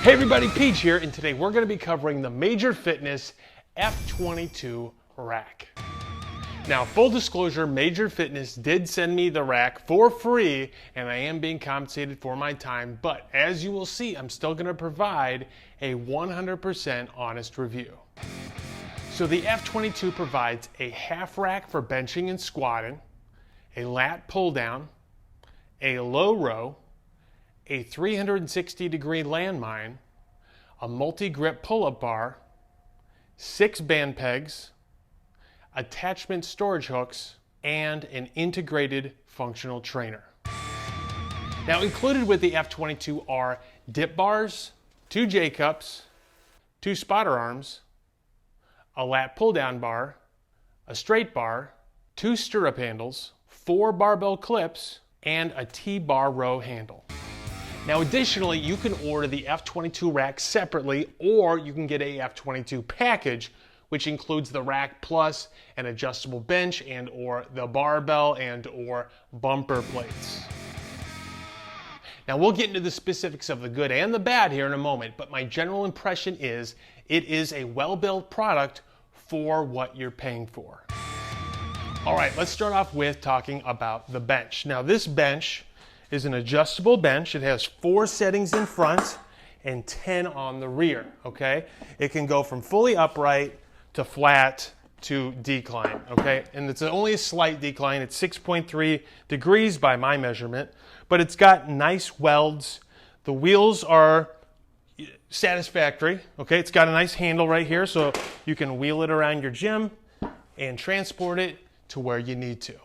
Hey everybody, Peach here, and today we're going to be covering the Major Fitness F22 rack. Now, full disclosure, Major Fitness did send me the rack for free, and I am being compensated for my time, but as you will see, I'm still going to provide a 100% honest review. So the F22 provides a half rack for benching and squatting, a lat pull down, a low row, a 360-degree landmine, a multi-grip pull-up bar, 6 band pegs, attachment storage hooks, and an integrated functional trainer. Now, included with the F22 are dip bars, 2 J-cups, 2 spotter arms, a lat pull-down bar, a straight bar, 2 stirrup handles, 4 barbell clips, and a T-bar row handle. Now additionally, you can order the F22 rack separately, or you can get a F22 package, which includes the rack plus an adjustable bench and or the barbell and or bumper plates. Now we'll get into the specifics of the good and the bad here in a moment, but my general impression is it is a well-built product for what you're paying for. All right, let's start off with talking about the bench. Now this bench is an adjustable bench. It has 4 settings in front and 10 on the rear, okay? It can go from fully upright to flat to decline, okay? And it's only a slight decline. It's 6.3 degrees by my measurement, but it's got nice welds. The wheels are satisfactory, okay? It's got a nice handle right here, so you can wheel it around your gym and transport it to where you need to.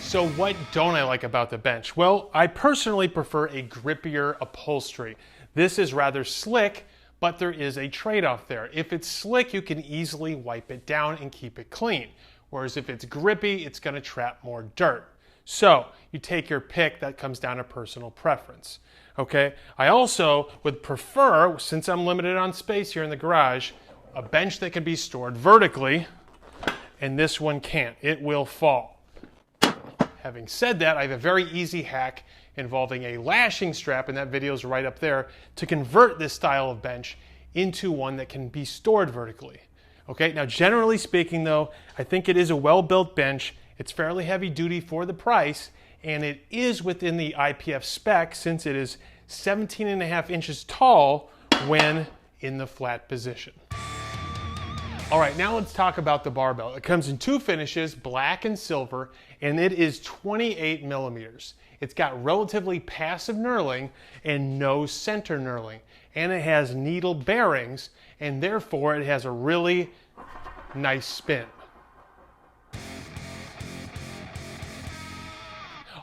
So what don't I like about the bench? Well, I personally prefer a grippier upholstery. This is rather slick, but there is a trade-off there. If it's slick, you can easily wipe it down and keep it clean. Whereas if it's grippy, it's going to trap more dirt. So you take your pick. That comes down to personal preference. Okay. I also would prefer, since I'm limited on space here in the garage, a bench that can be stored vertically, and this one can't. It will fall. Having said that, I have a very easy hack involving a lashing strap, and that video is right up there, to convert this style of bench into one that can be stored vertically. Okay, now generally speaking though, I think it is a well-built bench. It's fairly heavy duty for the price, and it is within the IPF spec since it is 17.5 inches tall when in the flat position. All right, now let's talk about the barbell. It comes in 2 finishes, black and silver, and it is 28 millimeters. It's got relatively passive knurling and no center knurling, and it has needle bearings, and therefore it has a really nice spin.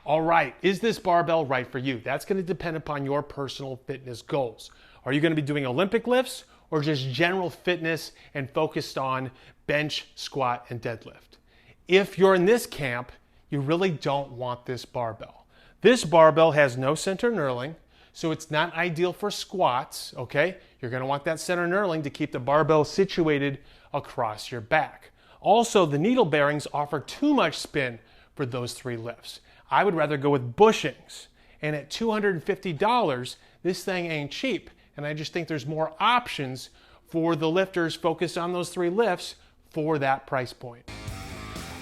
All right, is this barbell right for you? That's going to depend upon your personal fitness goals. Are you going to be doing Olympic lifts, or just general fitness and focused on bench, squat, and deadlift? If you're in this camp, you really don't want this barbell. This barbell has no center knurling, so it's not ideal for squats, okay? You're gonna want that center knurling to keep the barbell situated across your back. Also, the needle bearings offer too much spin for those 3 lifts. I would rather go with bushings. And at $250, this thing ain't cheap. And I just think there's more options for the lifters focused on those 3 lifts for that price point.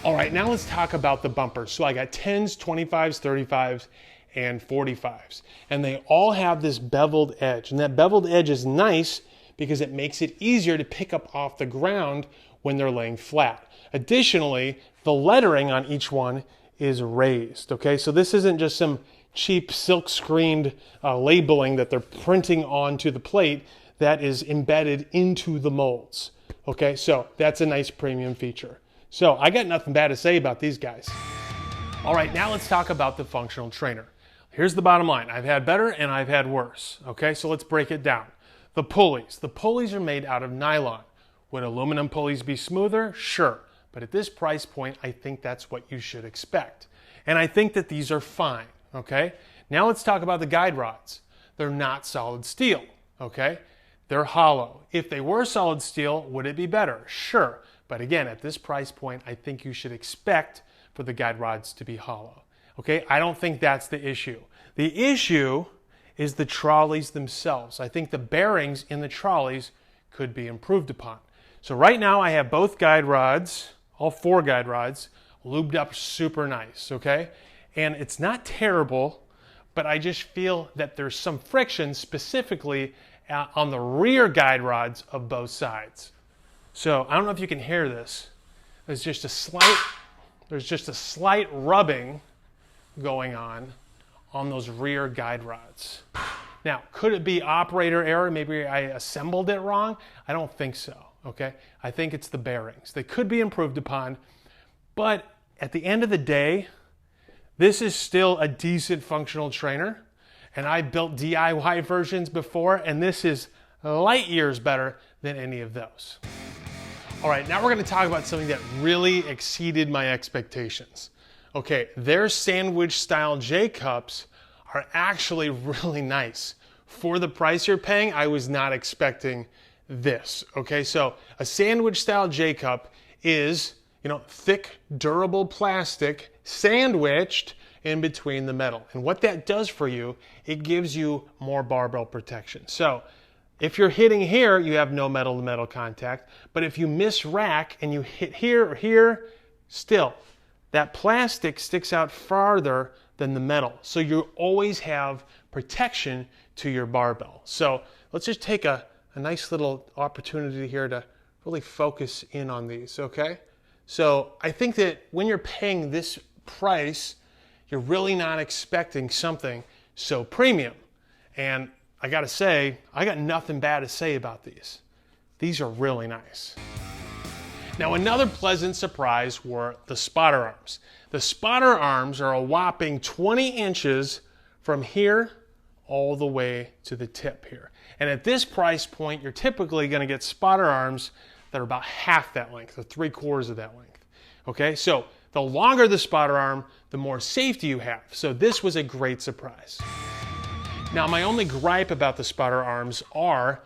All right, now let's talk about the bumpers. So I got 10s, 25s, 35s, and 45s. And they all have this beveled edge. And that beveled edge is nice because it makes it easier to pick up off the ground when they're laying flat. Additionally, the lettering on each one is raised, okay? So this isn't just some cheap silk screened labeling that they're printing onto the plate that is embedded into the molds. Okay, so that's a nice premium feature. So I got nothing bad to say about these guys. All right, now let's talk about the functional trainer. Here's the bottom line. I've had better and I've had worse. Okay, so let's break it down. The pulleys. The pulleys are made out of nylon. Would aluminum pulleys be smoother? Sure. But at this price point, I think that's what you should expect. And I think that these are fine. Okay, now let's talk about the guide rods. They're not solid steel, okay? They're hollow. If they were solid steel, would it be better? Sure, but again, at this price point, I think you should expect for the guide rods to be hollow, okay? I don't think that's the issue. The issue is the trolleys themselves. I think the bearings in the trolleys could be improved upon. So right now I have both guide rods, all 4 guide rods, lubed up super nice, okay? And it's not terrible, but I just feel that there's some friction specifically on the rear guide rods of both sides. So I don't know if you can hear this. There's just a slight rubbing going on those rear guide rods. Now, could it be operator error? Maybe I assembled it wrong? I don't think so, okay? I think it's the bearings. They could be improved upon, but at the end of the day, this is still a decent functional trainer, and I built DIY versions before, and this is light years better than any of those. All right, now we're gonna talk about something that really exceeded my expectations. Okay, their sandwich style J-cups are actually really nice. For the price you're paying, I was not expecting this. Okay, so a sandwich style J-cup is, thick, durable plastic sandwiched in between the metal. And what that does for you, it gives you more barbell protection. So if you're hitting here, you have no metal to metal contact. But if you miss rack and you hit here or here, still, that plastic sticks out farther than the metal. So you always have protection to your barbell. So let's just take a nice little opportunity here to really focus in on these, okay? So I think that when you're paying this price, you're really not expecting something so premium. And I gotta say, I got nothing bad to say about these. These are really nice. Now, another pleasant surprise were the spotter arms. The spotter arms are a whopping 20 inches from here all the way to the tip here. And at this price point, you're typically gonna get spotter arms that are about half that length, or 3/4 of that length. Okay, so the longer the spotter arm, the more safety you have. So this was a great surprise. Now, my only gripe about the spotter arms are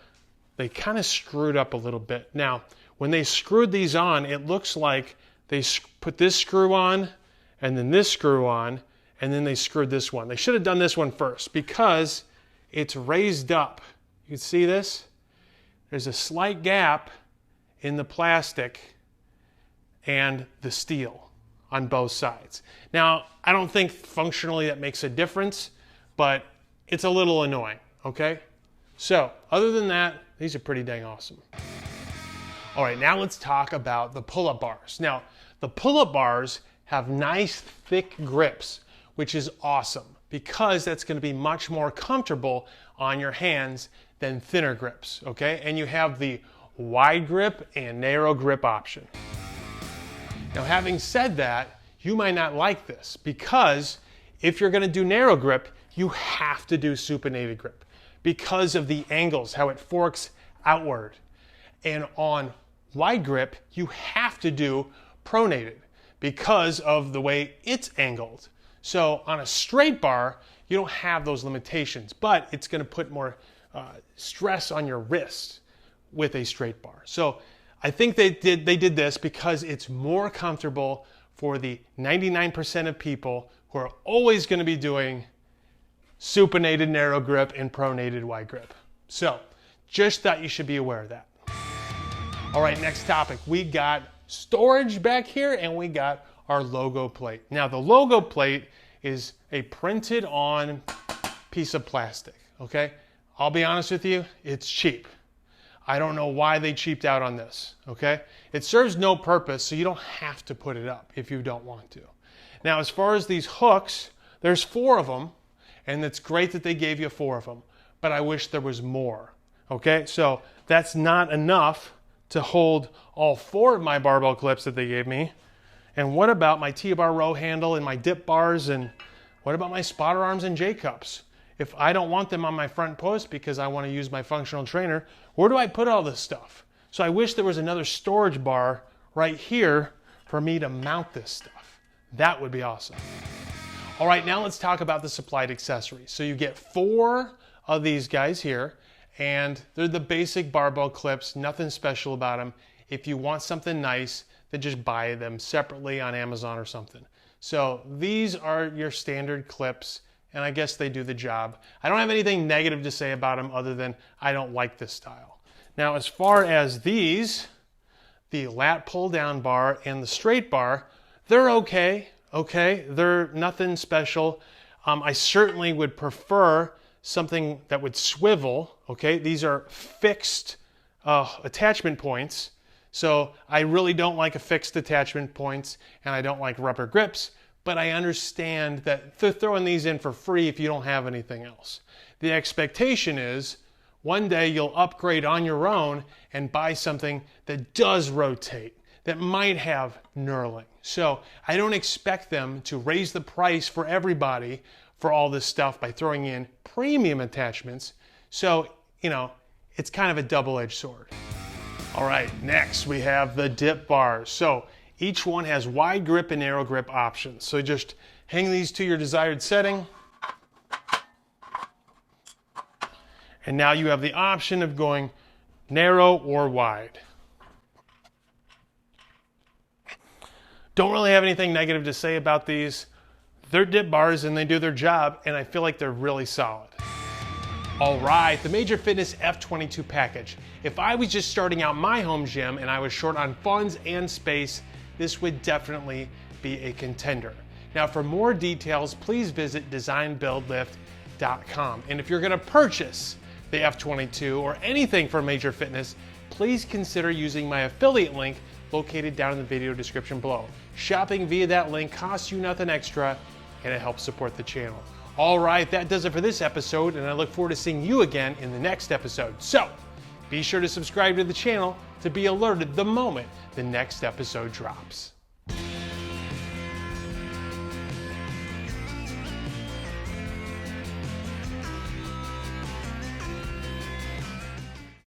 they kind of screwed up a little bit. Now, when they screwed these on, it looks like they put this screw on and then this screw on and then they screwed this one. They should have done this one first because it's raised up. You can see this? There's a slight gap in the plastic and the steel on both sides. Now, I don't think functionally that makes a difference, but it's a little annoying, okay? So, other than that, these are pretty dang awesome. All right, now let's talk about the pull-up bars. Now, the pull-up bars have nice thick grips, which is awesome because that's gonna be much more comfortable on your hands than thinner grips, okay? And you have the wide grip and narrow grip option. Now, having said that, you might not like this because if you're gonna do narrow grip, you have to do supinated grip because of the angles, how it forks outward. And on wide grip, you have to do pronated because of the way it's angled. So on a straight bar, you don't have those limitations, but it's gonna put more stress on your wrist with a straight bar. So I think they did this because it's more comfortable for the 99% of people who are always gonna be doing supinated narrow grip and pronated wide grip. So just thought you should be aware of that. All right, next topic. We got storage back here and we got our logo plate. Now the logo plate is a printed on piece of plastic, okay? I'll be honest with you, it's cheap. I don't know why they cheaped out on this, okay? It serves no purpose, so you don't have to put it up if you don't want to. Now, as far as these hooks, there's 4 of them, and it's great that they gave you 4 of them, but I wish there was more, okay? So that's not enough to hold all 4 of my barbell clips that they gave me. And what about my T-bar row handle and my dip bars, and what about my spotter arms and J-cups? If I don't want them on my front post because I want to use my functional trainer, where do I put all this stuff? So I wish there was another storage bar right here for me to mount this stuff. That would be awesome. All right, now let's talk about the supplied accessories. So you get 4 of these guys here, and they're the basic barbell clips, nothing special about them. If you want something nice, then just buy them separately on Amazon or something. So these are your standard clips, and I guess they do the job. I don't have anything negative to say about them other than I don't like this style. Now, as far as these, the lat pull down bar and the straight bar, they're okay. They're nothing special. I certainly would prefer something that would swivel. These are fixed attachment points. So I really don't like a fixed attachment points, and I don't like rubber grips, but I understand that they're throwing these in for free if you don't have anything else. The expectation is one day you'll upgrade on your own and buy something that does rotate, that might have knurling. So I don't expect them to raise the price for everybody for all this stuff by throwing in premium attachments. So, it's kind of a double-edged sword. All right, next we have the dip bars. So each one has wide grip and narrow grip options. So just hang these to your desired setting. And now you have the option of going narrow or wide. Don't really have anything negative to say about these. They're dip bars and they do their job, and I feel like they're really solid. All right, the Major Fitness F22 package. If I was just starting out my home gym and I was short on funds and space, this would definitely be a contender. Now, for more details, please visit designbuildlift.com. And if you're gonna purchase the F22 or anything from Major Fitness, please consider using my affiliate link located down in the video description below. Shopping via that link costs you nothing extra, and it helps support the channel. All right, that does it for this episode, and I look forward to seeing you again in the next episode. So, be sure to subscribe to the channel to be alerted the moment the next episode drops.